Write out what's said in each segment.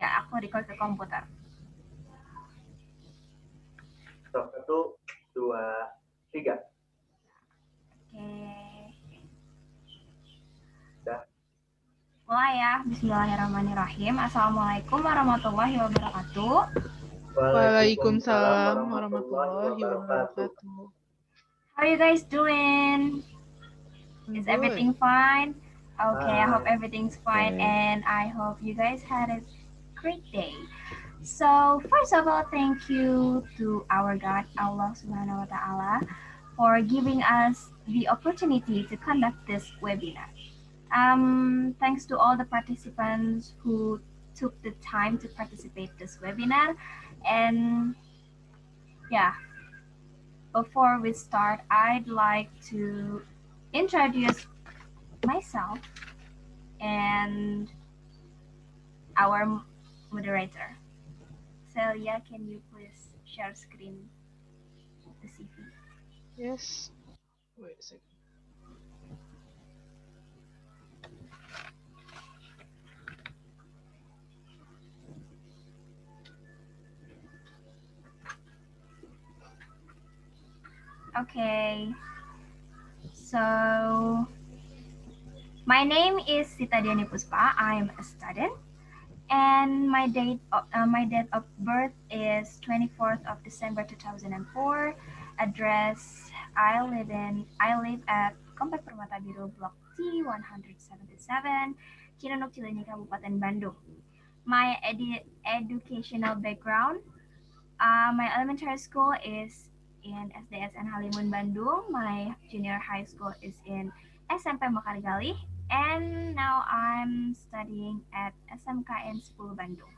Ya, aku record ke komputer. So, 1, 2, 3. Oke. Dah. Mulai ya. Bismillahirrahmanirrahim. Assalamualaikum warahmatullahi wabarakatuh. Waalaikumsalam Waalaikumsalam warahmatullahi warahmatullahi wabarakatuh. wabarakatuh. How are you guys doing? Is Good. everything fine? Okay, I hope Fine. everything's fine, Okay. and I hope you guys had a great day. So, first of all, thank you to our God, Allah Subhanahu wa Ta'ala, for giving us the opportunity to conduct this webinar. Thanks to all the participants who took the time to participate this webinar. And yeah, before we start, I'd like to introduce myself and our moderator. Celia, can you please share screen the CV? Yes. Wait a second. Okay. So my name is Sita Diani Puspa. I'm a student, and my date of birth is 24th of December 2004. Address I live at Komplek Permata Biru Block T 177, Cinunuk Cileunyi, Kabupaten Bandung. My educational background, my elementary school is in SDSN Halimun Bandung. My junior high school is in SMP Mekarigali, and now I'm studying at Smkn 10 Bandung.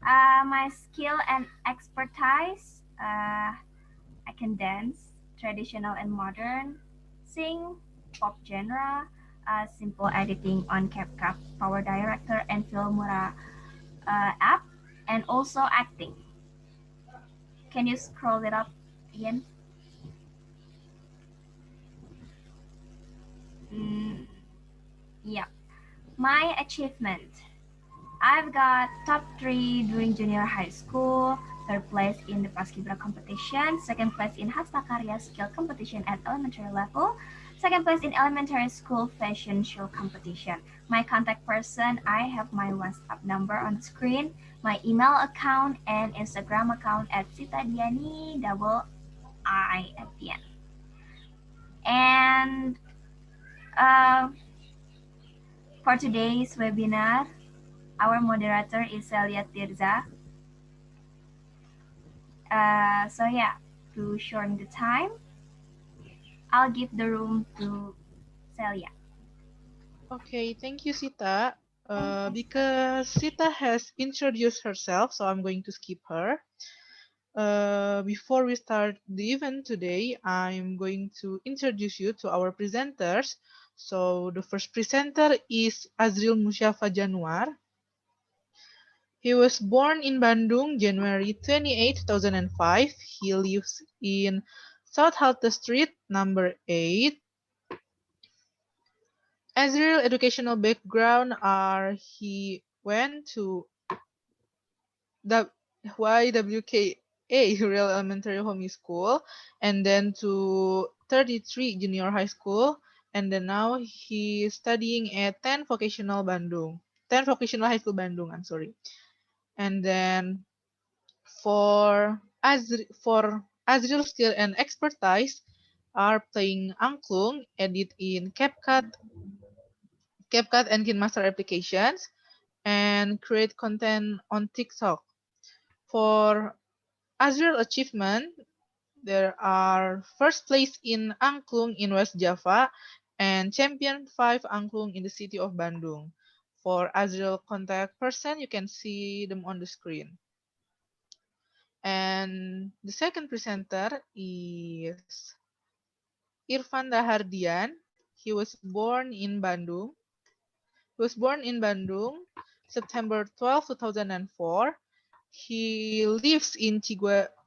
My skill and expertise, I can dance, traditional and modern, sing, pop genre, simple editing on CapCut, Power Director, and Filmora app, and also acting. Can you scroll it up again? Yeah. My achievement. I've got top 3 during junior high school, third place in the Paskibra competition, second place in Hasta Karya skill competition at elementary level, second place in elementary school fashion show competition. My contact person, I have my WhatsApp number on the screen, my email account, and Instagram account at Sita Diani I at the end. And for today's webinar, our moderator is Celia Thirza. So yeah, to shorten the time, I'll give the room to Celia. Okay, thank you, Sita. Because Sita has introduced herself, so I'm going to skip her. Before we start the event today, I'm going to introduce you to our presenters. So the first presenter is Azriel Musyaffa Januar. He was born in Bandung, January 28, 2005. He lives in South Halte Street, number 8. Azriel educational background are he went to the YWKA Real Elementary Home School, and then to 33 Junior High School, and then now he is studying at 10 Vocational High School Bandung, I'm sorry. And then for Azriel skill and expertise are playing angklung, edit in CapCut and KineMaster applications, and create content on TikTok. For Azriel achievement, there are first place in angklung in West Java and champion 5 angklung in the city of Bandung. For Azriel contact person, you can see them on the screen. And the second presenter is Irfan Rahardian. He was born in Bandung. September 12, 2004. He lives in Ciguriang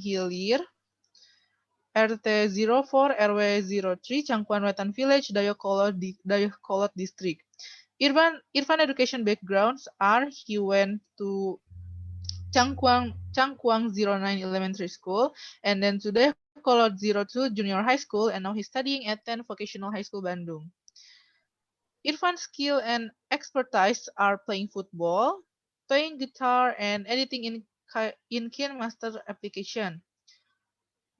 Hilir, RT 04 RW 03, Cangkuan Wetan Village, Dayakolot District. Irfan education backgrounds are he went to Changkwang 09 Elementary School, and then to Dekolot 02 Junior High School, and now he's studying at 10 Vocational High School Bandung. Irfan's skill and expertise are playing football, playing guitar, and editing in KineMaster application.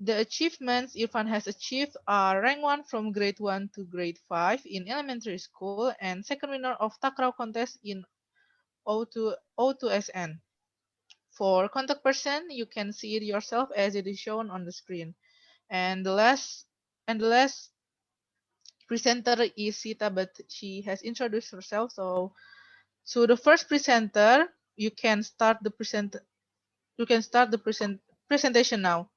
The achievements Irfan has achieved are rank 1 from grade 1 to grade 5 in elementary school and second winner of Takraw contest in O2SN. For contact person, you can see it yourself as it is shown on the screen. And the last presenter is Sita, but she has introduced herself. So the first presenter, you can start the presentation now.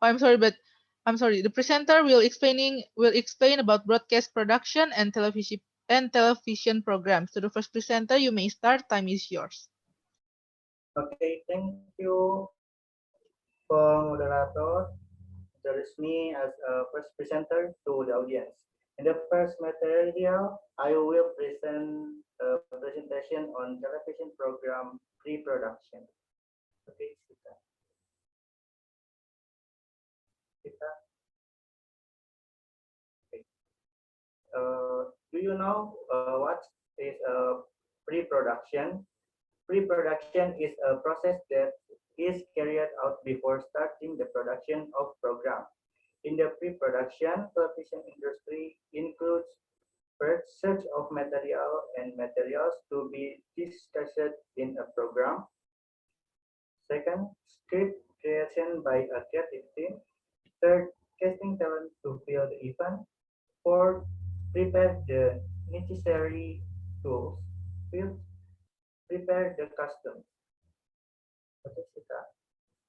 Oh, I'm sorry. The presenter will explain about broadcast production and television programs. So the first presenter, you may start. Time is yours. Okay, thank you for moderator. There is me as a first presenter to the audience. In the first material, I will present a presentation on television program pre-production. Okay, Sita. Sita. Okay. Do you know what is a pre-production? Pre-production is a process that is carried out before starting the production of program. In the pre-production, television industry includes first search of material and materials to be discussed in a program. Second, script creation by a creative team. Third, casting talent to fill the event. Fourth, prepare the necessary tools. Fifth, prepare the costumes. Okay, Sita,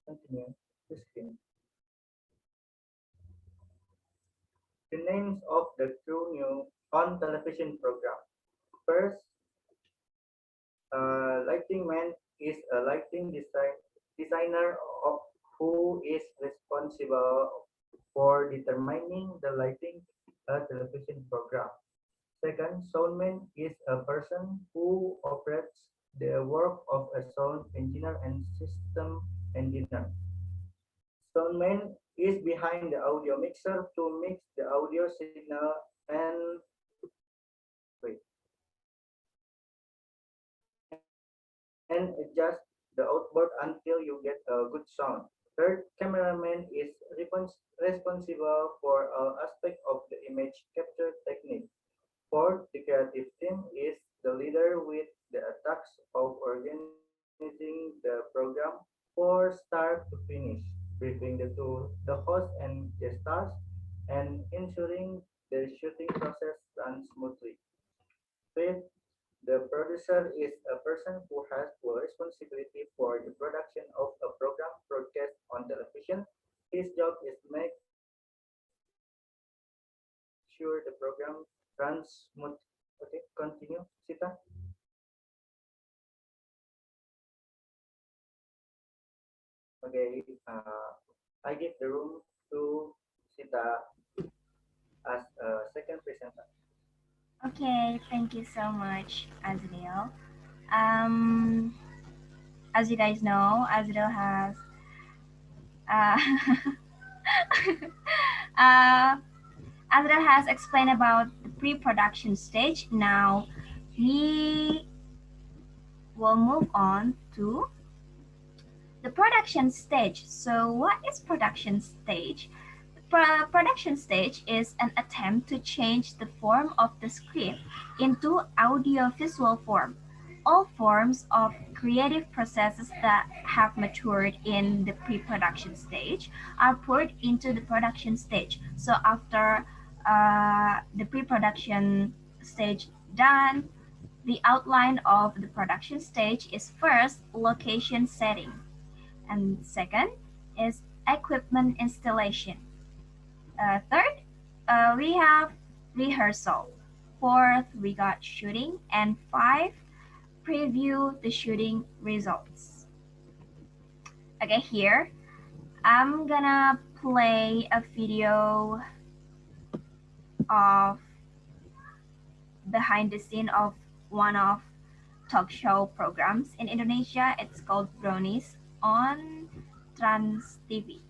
continue the screen. The names of the crew new on television program. First, lighting man is a lighting designer of who is responsible for determining the lighting a television program. Second, soundman is a person who operates the work of a sound engineer and system engineer. Soundman is behind the audio mixer to mix the audio signal and wait and adjust the output until you get a good sound. Third, cameraman is responsible for all aspects of the image capture technique. Fourth, the creative team is the leader with the task of organizing the program for start to finish, briefing the host and the stars, and ensuring the shooting process runs smoothly. Fifth, the producer is a person who has full responsibility for the production of a program broadcast on television. His job is to make sure the program runs smooth. Okay, continue, Sita. Okay, I give the room to Sita as a second presenter. Okay, thank you so much, Azriel. Um, as you guys know, Azriel has uh, uh, Azriel has explained about the pre-production stage. Now we will move on to the production stage. So, what is production stage? Production stage is an attempt to change the form of the script into audiovisual form. All forms of creative processes that have matured in the pre-production stage are put into the production stage. So after the pre-production stage done, the outline of the production stage is first location setting, and second is equipment installation. Third, we have rehearsal. Fourth, we got shooting. And five, preview the shooting results. Okay, here I'm gonna play a video of behind the scene of one of talk show programs in Indonesia. It's called Brownies on Trans TV.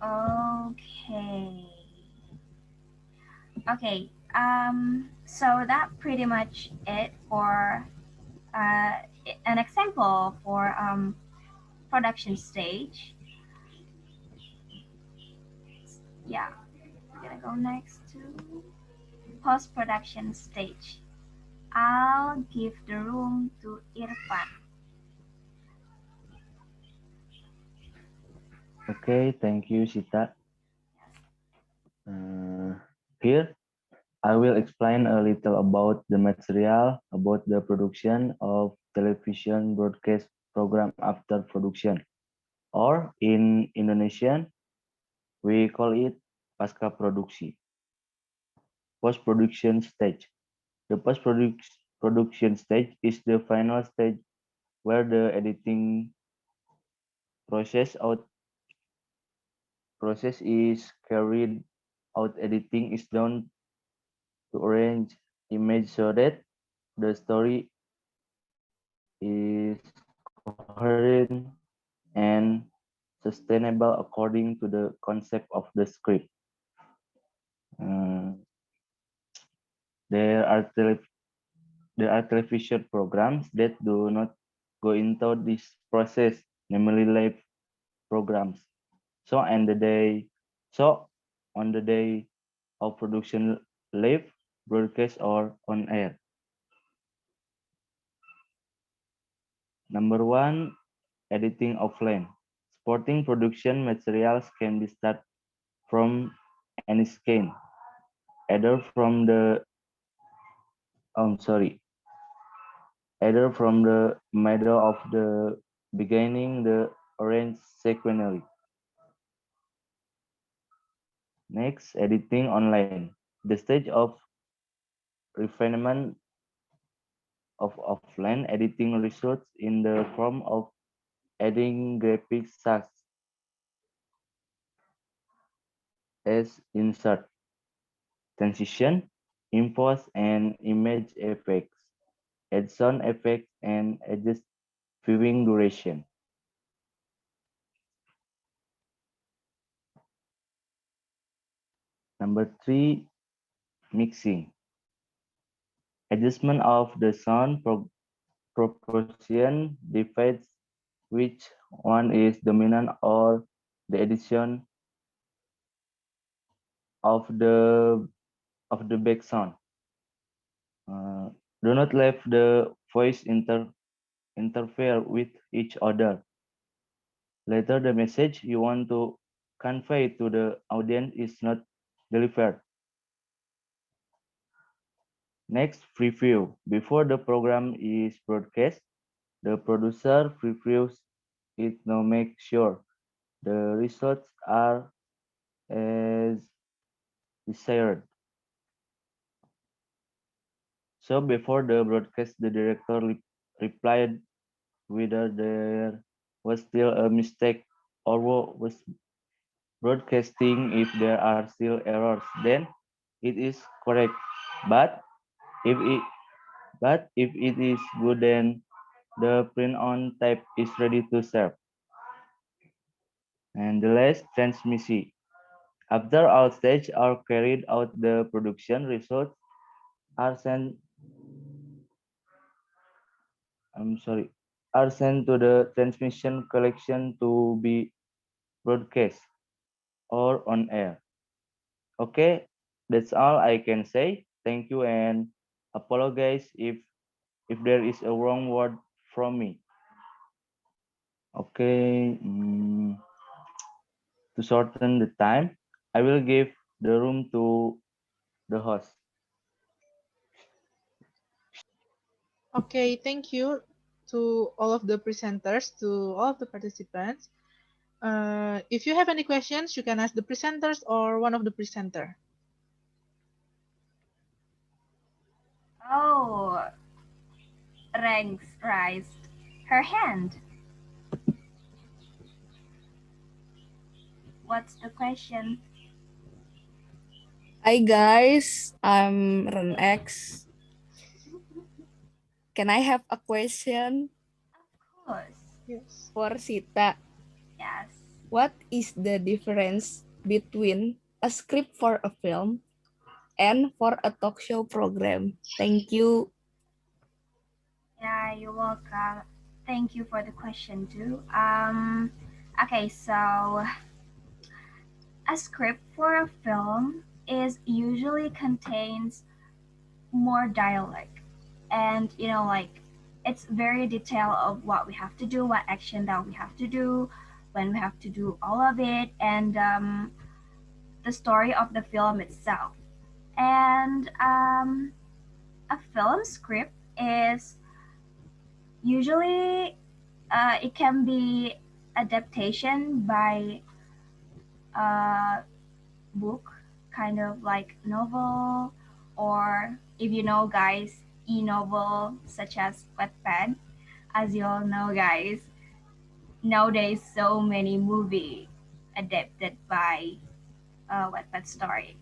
Okay. Okay. So that pretty much it for uh, an example for production stage. Yeah, we're gonna go next to post production stage. I'll give the room to Irfan. Okay, thank you, Sita. Uh, Here, I will explain a little about the material about the production of television broadcast program after production, or in Indonesian, we call it pasca produksi, post-production stage. The post-production stage is the final stage where the editing process out process is carried out. Editing is done to arrange image so that the story is coherent and sustainable according to the concept of the script. Uh, there are there are television programs that do not go into this process, namely live programs. So on the day, so on the day of production, live broadcast or on air. Number one, editing offline. Sporting production materials can be started from any scan, either from the sorry, either from the middle of the beginning, the arrange sequentially. Next, editing online. The stage of refinement of offline editing results in the form of adding graphics such as insert, transition, impose and image effects, add sound effects, and adjust viewing duration. Number three, mixing. Adjustment of the sound proportion decides which one is dominant or the addition of the back sound. Uh, do not let the voice interfere with each other. Later, the message you want to convey to the audience is not delivered. Next, preview. Before the program is broadcast, the producer previews it to make sure the results are as desired. So before the broadcast, the director replied whether there was still a mistake or was broadcasting. If there are still errors, then it is correct. But if it if it is good, then the print on type is ready to serve. And the last, transmission. After all stages are carried out, the production results are sent. I'm sorry, are sent to the transmission collection to be broadcast or on air. Okay, that's all I can say. Thank you and apologize if there is a wrong word from me. Okay, to shorten the time, I will give the room to the host. Okay, thank you to all of the presenters, to all of the participants. If you have any questions, you can ask the presenters or one of the presenter. Oh, ranks raised her hand. What's the question? Hi guys, I'm Ren X. Can I have a question Of course. Yes. for Sita? Yes. What is the difference between a script for a film and for a talk show program? Thank you. Yeah, you're welcome. Thank you for the question too. Okay, so a script for a film is usually contains more dialogue, and like it's very detailed of what we have to do, what action that we have to do, when we have to do all of it, and the story of the film itself. And a film script is usually it can be adaptation by a book, kind of like novel, or if you know, guys, e-novel such as Wattpad. As you all know, guys, nowadays so many movie adapted by Wattpad story.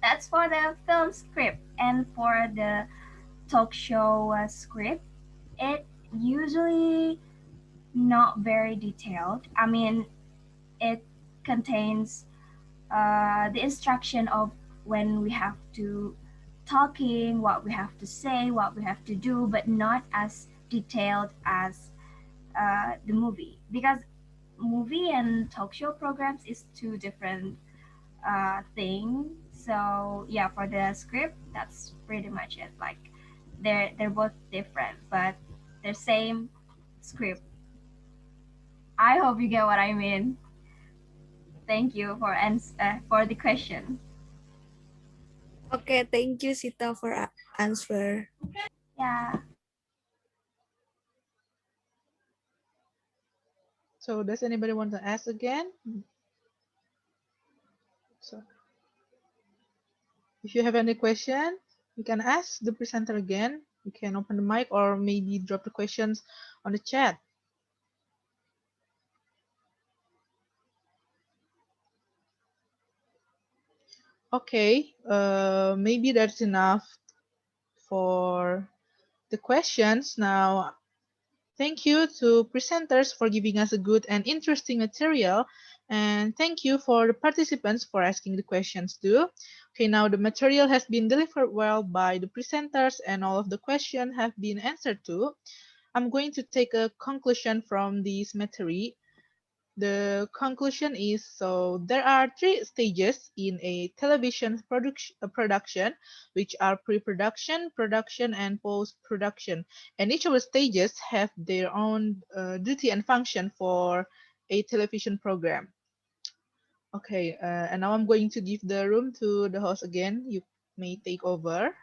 That's for the film script, and for the talk show script, it usually not very detailed. I mean, it contains the instruction of when we have to talking, what we have to say, what we have to do, but not as detailed as the movie, because movie and talk show programs is two different thing. So yeah, for the script, that's pretty much it. Like they're both different, but they're same script. I hope you get what I mean. Thank you for the question. Okay, thank you Sita for answer. Yeah. So does anybody want to ask again? So if you have any question, you can ask the presenter again. You can open the mic or maybe drop the questions on the chat. Okay, maybe that's enough for the questions. Now, thank you to presenters for giving us a good and interesting material. And thank you for the participants for asking the questions too. Okay, now the material has been delivered well by the presenters and all of the questions have been answered too. I'm going to take a conclusion from this material. The conclusion is, so there are three stages in a television production, which are pre-production, production, and post-production. And each of the stages have their own duty and function for a television program. Okay, and now I'm going to give the room to the host again. You may take over.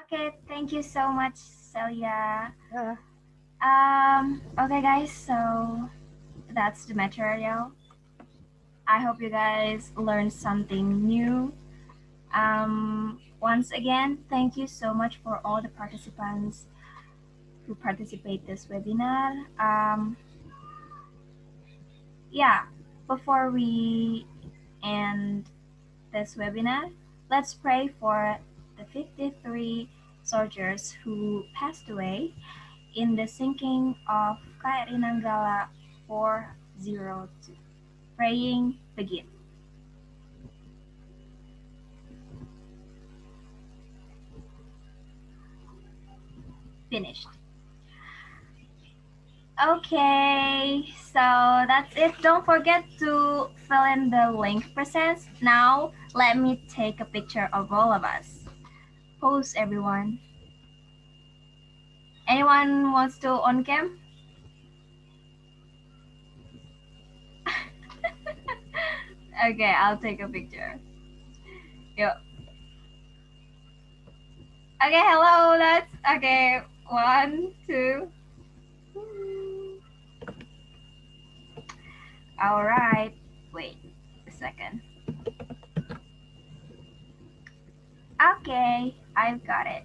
Okay, thank you so much, Celia. Yeah. Okay, guys, so that's the material. I hope you guys learned something new. Once again, thank you so much for all the participants who participate this webinar. Yeah, before we end this webinar, let's pray for the 53 soldiers who passed away in the sinking of KRI Nanggala 402. Praying begin. Finished. Okay, so that's it. Don't forget to fill in the link presents. Now, let me take a picture of all of us. Pose, everyone. Anyone wants to on cam? Okay, I'll take a picture. Yo. Okay, hello, let's. Okay, 1, 2. All right. Wait a second. Okay, I've got it.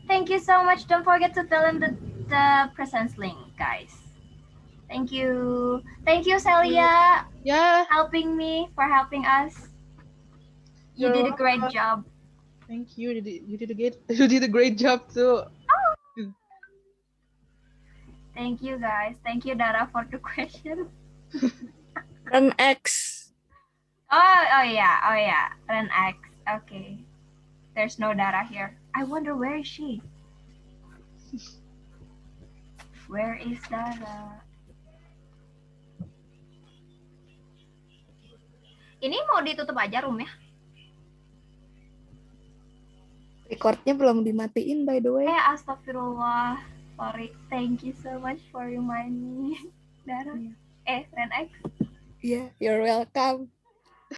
Thank you so much. Don't forget to fill in the presence link, guys. Thank you. Thank you, Celia, Yeah, helping us. You you're did a great welcome. job. Thank you. You did a great job too. Thank you, guys. Thank you, Dara, for the question. Run X. Oh yeah. Ren X. Okay. There's no Dara here. I wonder where is she? Where is Dara? Ini mau ditutup aja roomnya? Recordnya belum dimatiin by the way. Astagfirullah. Sorry. Thank you so much for reminding me. Dara. Ren X. Yeah, you're welcome.